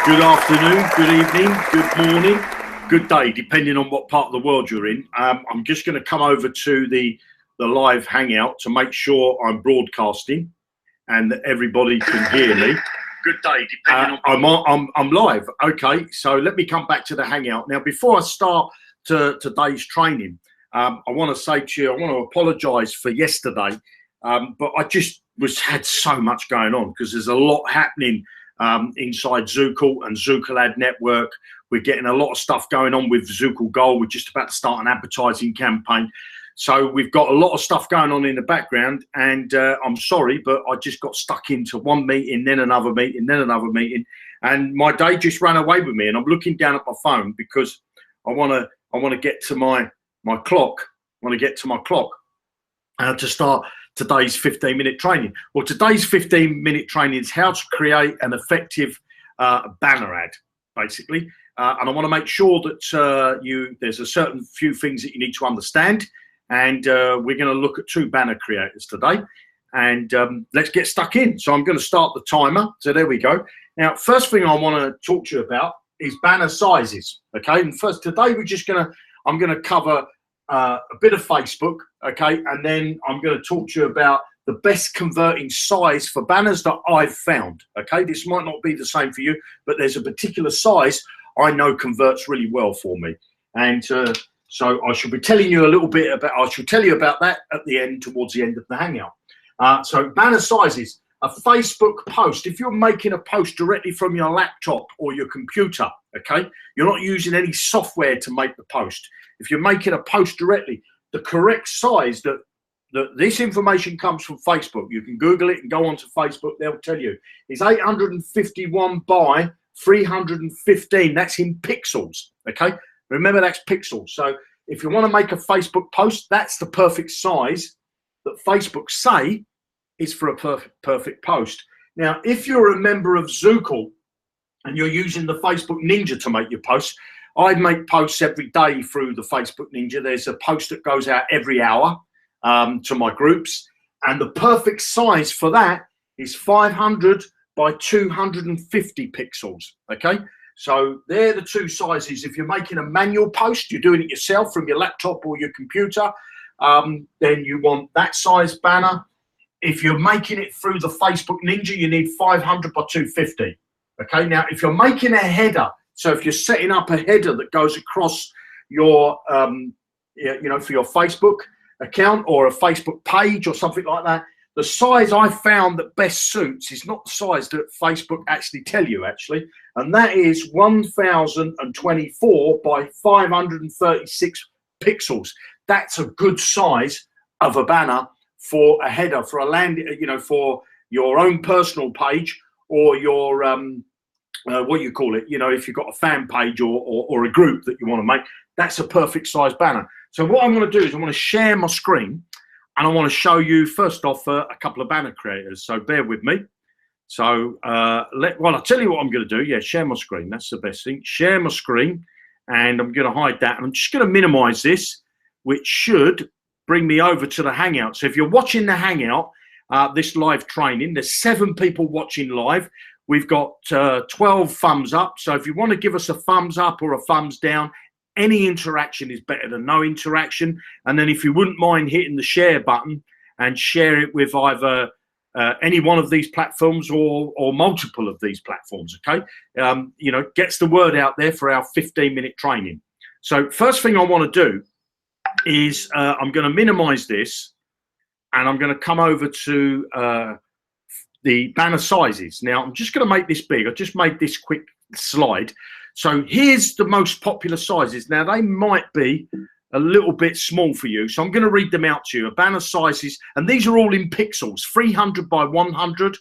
Good afternoon, good evening, good morning, good day, depending on what part of the world you're in. I'm just going to come over to the live hangout to make sure I'm broadcasting and that everybody can hear me. Good day, depending on. I'm live. Okay, so let me come back to the hangout now. Before I start today's training, I want to say to you, I want to apologise for yesterday, but I just had so much going on because there's a lot happening. Inside Zookle and Zookle Ad Network. We're getting a lot of stuff going on with Zookle Gold. We're just about to start an advertising campaign. So we've got a lot of stuff going on in the background, and I'm sorry, but I just got stuck into one meeting, then another meeting, then another meeting, and my day just ran away with me. And I'm looking down at my phone because I want to get to my clock. I want to get to my clock to start today's 15-minute training. Well, today's 15-minute training is how to create an effective banner ad, basically. And I want to make sure that there's a certain few things that you need to understand. And we're going to look at 2 banner creators today. And let's get stuck in. So I'm going to start the timer. So there we go. Now, first thing I want to talk to you about is banner sizes. Okay. And first, today I'm going to cover a bit of Facebook, okay, and then I'm going to talk to you about the best converting size for banners that I've found. Okay, this might not be the same for you, but there's a particular size I know converts really well for me, and so I shall be telling you a little bit about. I shall tell you about that at the end, towards the end of the hangout. So banner sizes. A Facebook post. If you're making a post directly from your laptop or your computer, okay, you're not using any software to make the post. If you're making a post directly, the correct size that this information comes from Facebook. You can Google it and go onto Facebook. They'll tell you is 851 by 315. That's in pixels. Okay, remember that's pixels. So if you want to make a Facebook post, that's the perfect size that Facebook say is for a perfect post. Now, if you're a member of Zookle and you're using the Facebook Ninja to make your posts, I make posts every day through the Facebook Ninja. There's a post that goes out every hour to my groups. And the perfect size for that is 500 by 250 pixels. Okay, so they're the 2 sizes. If you're making a manual post, you're doing it yourself from your laptop or your computer, then you want that size banner. If you're making it through the Facebook Ninja, you need 500 by 250. Okay, now if you're making a header, so if you're setting up a header that goes across your, for your Facebook account or a Facebook page or something like that, the size I found that best suits is not the size that Facebook actually tell you, actually, and that is 1024 by 536 pixels. That's a good size of a banner for a header, for a for your own personal page or your what you call it, if you've got a fan page or a group that you want to make, that's a perfect size banner. So what I'm going to do is I want to share my screen and I want to show you first off a couple of banner creators. So bear with me. So I'll tell you what I'm going to do. Yeah, share my screen. That's the best thing. Share my screen, and I'm going to hide that. And I'm just going to minimize this, which should bring me over to the hangout. So if you're watching the hangout, this live training, there's 7 people watching live. We've got 12 thumbs up. So if you want to give us a thumbs up or a thumbs down, any interaction is better than no interaction. And then if you wouldn't mind hitting the share button and share it with either any one of these platforms or multiple of these platforms, okay? Gets the word out there for our 15-minute training. So first thing I want to do is I'm going to minimize this and I'm going to come over to the banner sizes. Now, I'm just going to make this big. I just made this quick slide. So here's the most popular sizes. Now, they might be a little bit small for you. So I'm going to read them out to you. A banner sizes, and these are all in pixels, 300 by 100.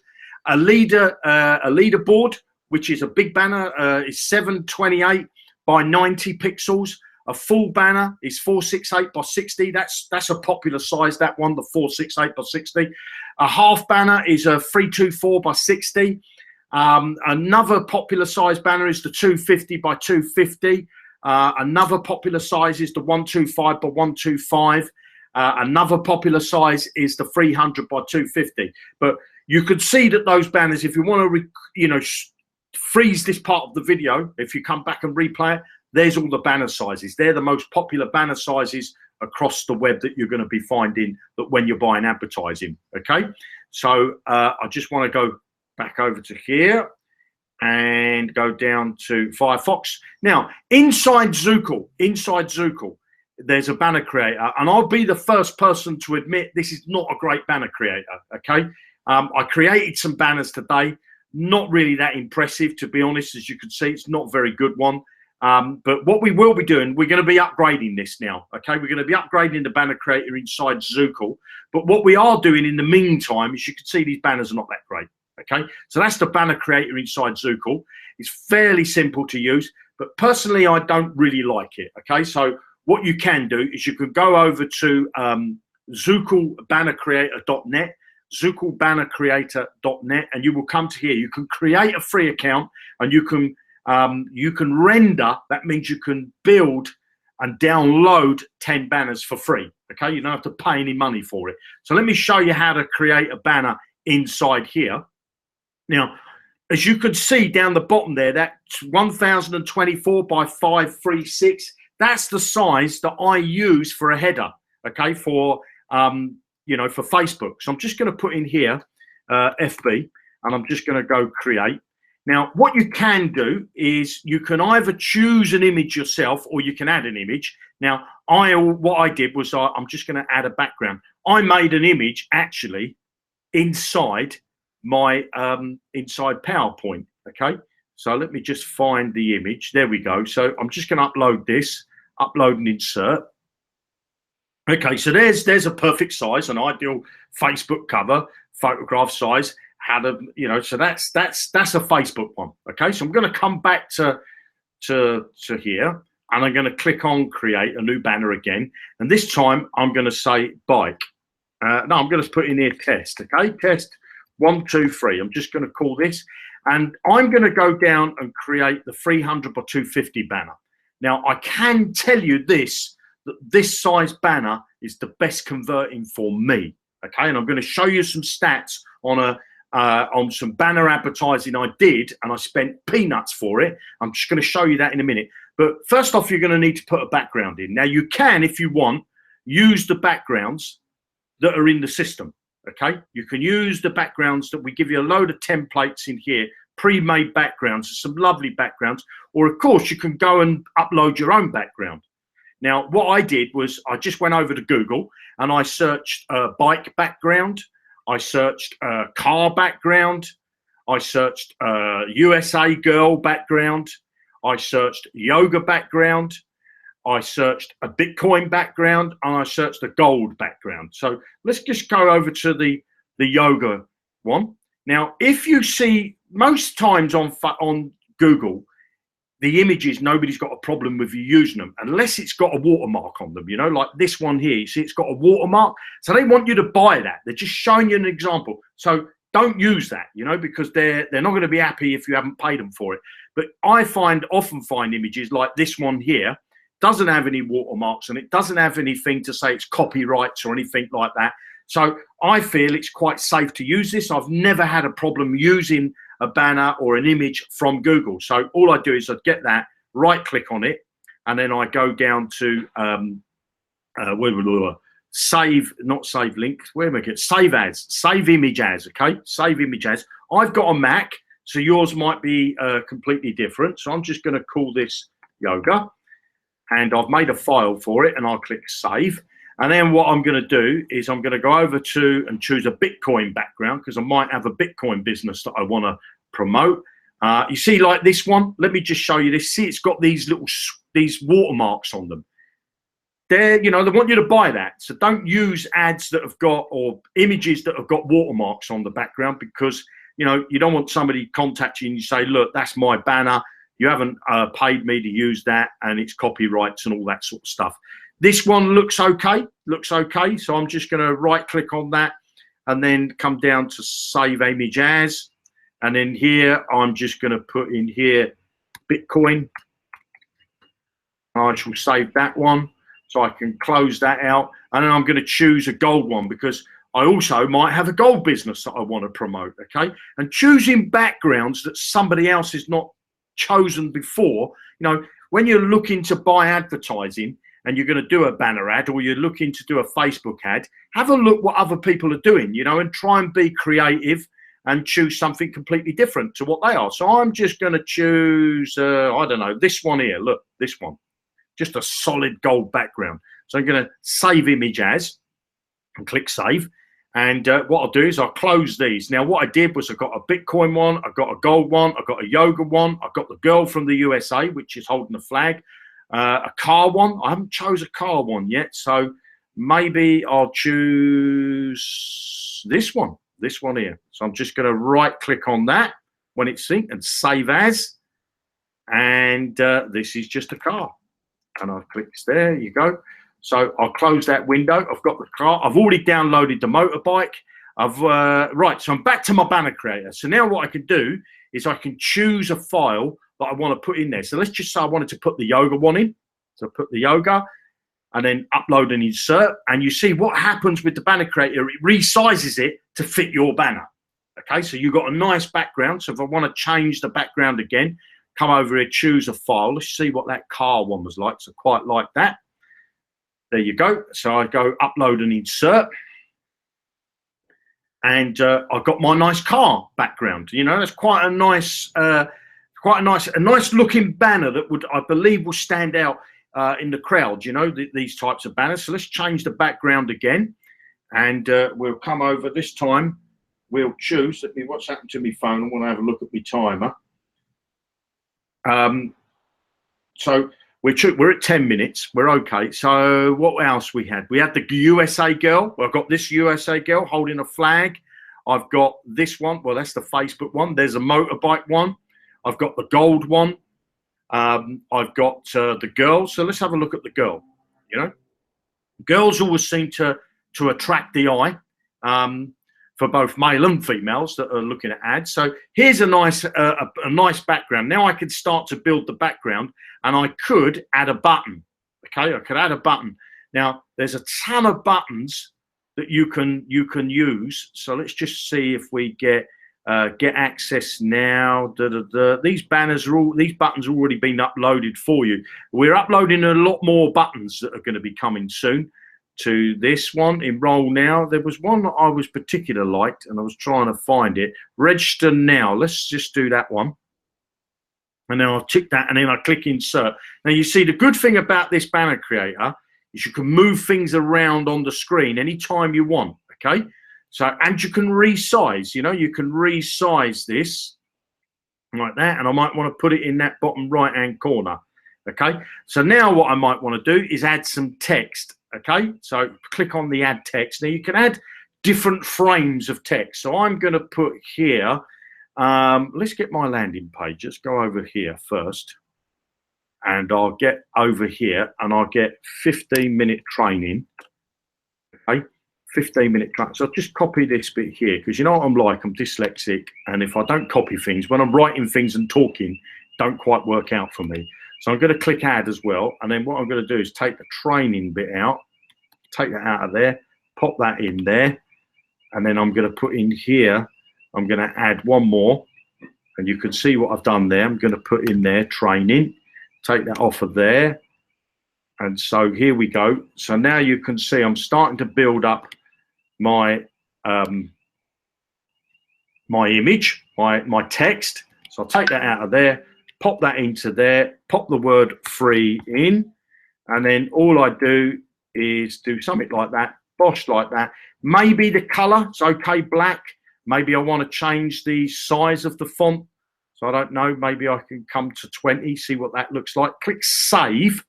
A leaderboard, which is a big banner, is 728 by 90 pixels. A full banner is 468 by 60. That's a popular size, that one, the 468 by 60. A half banner is a 324 by 60. Another popular size banner is the 250 by 250. Another popular size is the 125 by 125. Another popular size is the 300 by 250. But you could see that those banners, if you want to, freeze this part of the video. If you come back and replay it, there's all the banner sizes. They're the most popular banner sizes across the web that you're going to be finding that when you're buying advertising. Okay, so I just want to go back over to here and go down to Firefox. Now, inside Zookle, there's a banner creator, and I'll be the first person to admit this is not a great banner creator. Okay, I created some banners today, not really that impressive, to be honest. As you can see, it's not a very good one. But what we will be doing, we're going to be upgrading this now. Okay, we're going to be upgrading the banner creator inside Zookle. But what we are doing in the meantime is, you can see these banners are not that great. Okay, so that's the banner creator inside Zookle. It's fairly simple to use, but personally, I don't really like it. Okay, so what you can do is you can go over to zooklebannercreator.net, zooklebannercreator.net, and you will come to here. You can create a free account, and you can render. That means you can build and download 10 banners for free. Okay, you don't have to pay any money for it. So let me show you how to create a banner inside here. Now, as you can see down the bottom there, that's 1024 by 536. That's the size that I use for a header. Okay, for for Facebook. So I'm just going to put in here FB, and I'm just going to go create. Now, what you can do is you can either choose an image yourself, or you can add an image. Now, what I did was I'm just going to add a background. I made an image actually inside my inside PowerPoint. Okay, so let me just find the image. There we go. So I'm just going to upload this, upload and insert. Okay, so there's a perfect size, an ideal Facebook cover photograph size. So that's a Facebook one. Okay, so I'm going to come back to here, and I'm going to click on create a new banner again, and this time I'm going to say bike. No, I'm going to put in here test. Okay, test 1, 2, 3. I'm just going to call this, and I'm going to go down and create the 300 by 250 banner. Now, I can tell you this, that this size banner is the best converting for me. Okay, and I'm going to show you some stats on some banner advertising I did, and I spent peanuts for it. I'm just going to show you that in a minute. But first off, you're going to need to put a background in. Now, you can, if you want, use the backgrounds that are in the system. Okay, you can use the backgrounds that we give you a load of templates in here, pre-made backgrounds, some lovely backgrounds, or of course you can go and upload your own background. Now, what I did was I just went over to Google and I searched bike background, I searched car background, I searched USA girl background, I searched yoga background, I searched a Bitcoin background, and I searched a gold background. So let's just go over to the yoga one. Now, if you see most times on Google, the images, nobody's got a problem with you using them unless it's got a watermark on them, like this one here. You see it's got a watermark. So they want you to buy that. They're just showing you an example. So don't use that, because they're not going to be happy if you haven't paid them for it. But I often find images like this one here, doesn't have any watermarks, and it doesn't have anything to say it's copyrights or anything like that. So I feel it's quite safe to use this. I've never had a problem using a banner or an image from Google. So all I do is I get that, right click on it, and then I go down to save, not save link, where am I getting? Save as, save image as, okay? Save image as. I've got a Mac, so yours might be completely different. So I'm just going to call this yoga, and I've made a file for it, and I'll click save. And then what I'm going to do is I'm going to go over to and choose a Bitcoin background, because I might have a Bitcoin business that I want to promote. You see, like this one, let me just show you this. See, it's got these watermarks on them. They want you to buy that. So don't use ads that have got, or images that have got watermarks on the background, because, you don't want somebody contacting you and say, look, that's my banner. You haven't paid me to use that, and it's copyrights and all that sort of stuff. This one looks okay, So I'm just going to right click on that and then come down to save image as. And then here, I'm just going to put in here Bitcoin. I shall save that one so I can close that out. And then I'm going to choose a gold one, because I also might have a gold business that I want to promote, okay? And choosing backgrounds that somebody else has not chosen before, you know, when you're looking to buy advertising and you're going to do a banner ad, or you're looking to do a Facebook ad, have a look what other people are doing, you know, and try and be creative and choose something completely different to what they are. So I'm just going to choose, I don't know, this one here. Look, this one, just a solid gold background. So I'm going to save image as and click save. And what I'll do is I'll close these. Now, what I did was I got a Bitcoin one, I got a gold one, I got a yoga one, I got the girl from the USA, which is holding the flag, a car one. I haven't chose a car one yet, so maybe I'll choose this one here. So I'm just going to right click on that when it's synced and save as. And this is just a car. And I'll click there, you go. So I'll close that window. I've got the car. I've already downloaded the motorbike. Right, so I'm back to my banner creator. So now what I can do is I can choose a file that I want to put in there. So let's just say I wanted to put the yoga one in. So put the yoga and then upload and insert. And you see what happens with the banner creator. It resizes it to fit your banner. Okay, so you've got a nice background. So if I want to change the background again, come over here, choose a file. Let's see what that car one was like. So quite like that. There you go. So I go upload and insert. And I've got my nice car background. You know, that's quite a nice looking banner that would, I believe, will stand out in the crowd, you know, these types of banners. So let's change the background again. And we'll come over this time. We'll choose. Let me, what's happened to my phone? I want to have a look at my timer. So we're at 10 minutes. We're okay. So what else we had? We had the USA girl. Well, I've got this USA girl holding a flag. I've got this one. Well, that's the Facebook one. There's a motorbike one. I've got the gold one. I've got the girl. So let's have a look at the girl. You know, girls always seem to attract the eye. For both male and females that are looking at ads. So here's a nice background. Now I can start to build the background, and I could add a button. Okay, I could add a button. Now there's a ton of buttons that you can use. So let's just see if we get access now. These buttons are already been uploaded for you. We're uploading a lot more buttons that are going to be coming soon to this one. Enroll now. There was one that I was particularly liked and I was trying to find it. Register now. Let's just do that one. And then I'll tick that and then I click insert. Now you see the good thing about this banner creator is you can move things around on the screen anytime you want. Okay. So, and you can resize, you know, you can resize this like that. And I might want to put it in that bottom right hand corner. Okay. So now what I might want to do is add some text. Okay, so click on the add text. Now you can add different frames of text. So I'm going to put here, let's get my landing page. Let's go over here first. And I'll get over here and I'll get 15-minute training. Okay, 15-minute training. So I'll just copy this bit here because you know what I'm like, I'm dyslexic. And if I don't copy things, when I'm writing things and talking, don't quite work out for me. So I'm going to click add as well. And then what I'm going to do is take the training bit out, take that out of there, pop that in there. And then I'm going to put in here, I'm going to add one more. And you can see what I've done there. I'm going to put in there training, take that off of there. And so here we go. So now you can see I'm starting to build up my my image, my text. So I'll take that out of there, pop that into there, pop the word free in, and then all I do is do something like that, bosh like that. Maybe the color, it's okay, black. Maybe I want to change the size of the font. So I don't know, maybe I can come to 20, see what that looks like. Click save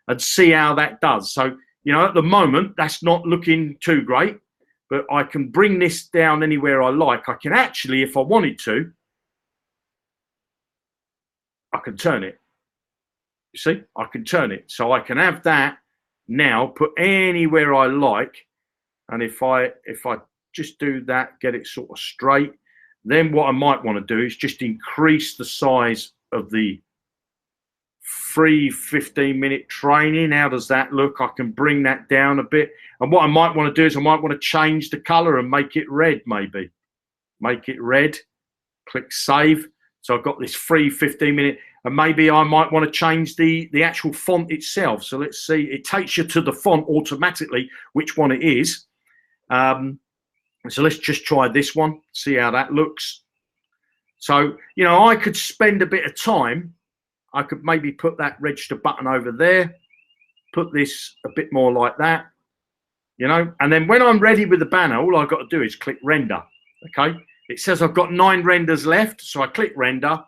and see how that does. So, you know, at the moment, that's not looking too great, but I can bring this down anywhere I like. I can actually, if I wanted to, I can turn it. You see, I can turn it. So I can have that now put anywhere I like. And if I just do that, get it sort of straight, then what I might want to do is just increase the size of the free 15-minute training. How does that look? I can bring that down a bit. And what I might want to do is I might want to change the color and make it red, maybe. Make it red. Click save. So I've got this free 15-minute, and maybe I might want to change the actual font itself. So let's see. It takes you to the font automatically, which one it is. So let's just try this one, see how that looks. So, you know, I could spend a bit of time. I could maybe put that register button over there, put this a bit more like that, you know, and then when I'm ready with the banner, all I've got to do is click render, okay? It says I've got 9 renders left, so I click render.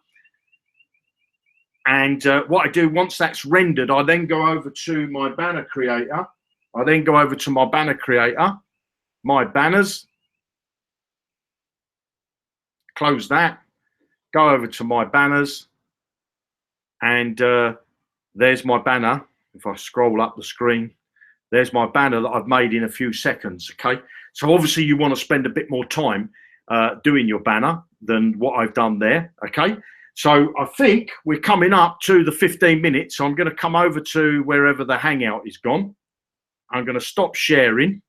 And what I do, once that's rendered, I then go over to my banner creator. I then go over to my banner creator, my banners, close that, go over to my banners, and there's my banner. If I scroll up the screen, there's my banner that I've made in a few seconds, okay? So obviously you want to spend a bit more time doing your banner than what I've done there, okay? So I think we're coming up to the 15 minutes. So I'm going to come over to wherever the Hangout is gone. I'm going to stop sharing,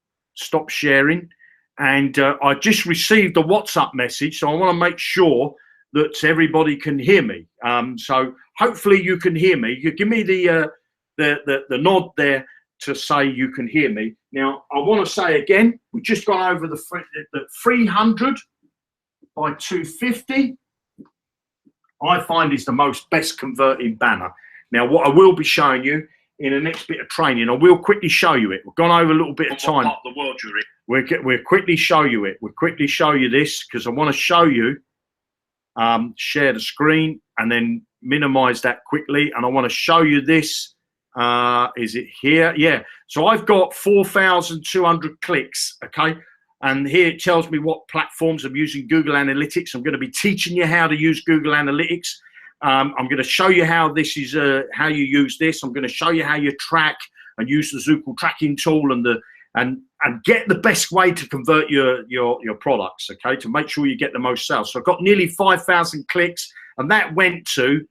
and I just received a WhatsApp message, so I want to make sure that everybody can hear me. So hopefully you can hear me. You give me the nod there to say you can hear me. Now I want to say again, we've just gone over the 300 by 250. I find is the most best converting banner. Now what I will be showing you in the next bit of training, I will quickly show you it. We've gone over a little bit of time. Part of the world you're in. We'll quickly show you it. We'll quickly show you this because I want to show you, share the screen and then minimize that quickly. And I want to show you this. Is it here? Yeah. So I've got 4,200 clicks. Okay. And here it tells me what platforms I'm using. Google Analytics. I'm going to be teaching you how to use Google Analytics. I'm going to show you how this is, how you use this. I'm going to show you how you track and use the Zooko tracking tool and get the best way to convert your products. Okay, to make sure you get the most sales. So I've got nearly 5,000 clicks, and that went to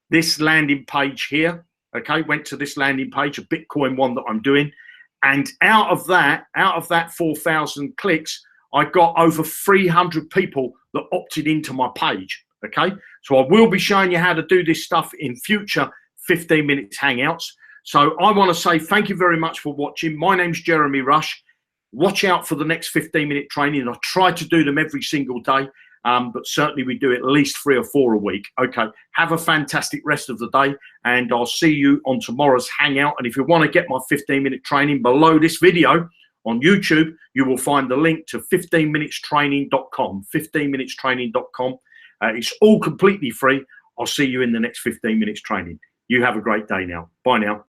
this landing page here. Okay, went to this landing page, a Bitcoin one that I'm doing, and out of that 4,000 clicks, I got over 300 people that opted into my page. Okay, so I will be showing you how to do this stuff in future 15 minutes Hangouts. So I want to say thank you very much for watching. My name's Jeremy Rush. Watch out for the next 15-minute training. I try to do them every single day, but certainly we do at least 3 or 4 a week. Okay, have a fantastic rest of the day, and I'll see you on tomorrow's Hangout. And if you want to get my 15-minute training below this video on YouTube, you will find the link to 15minutestraining.com, 15minutestraining.com. It's all completely free. I'll see you in the next 15 minutes training. You have a great day now. Bye now.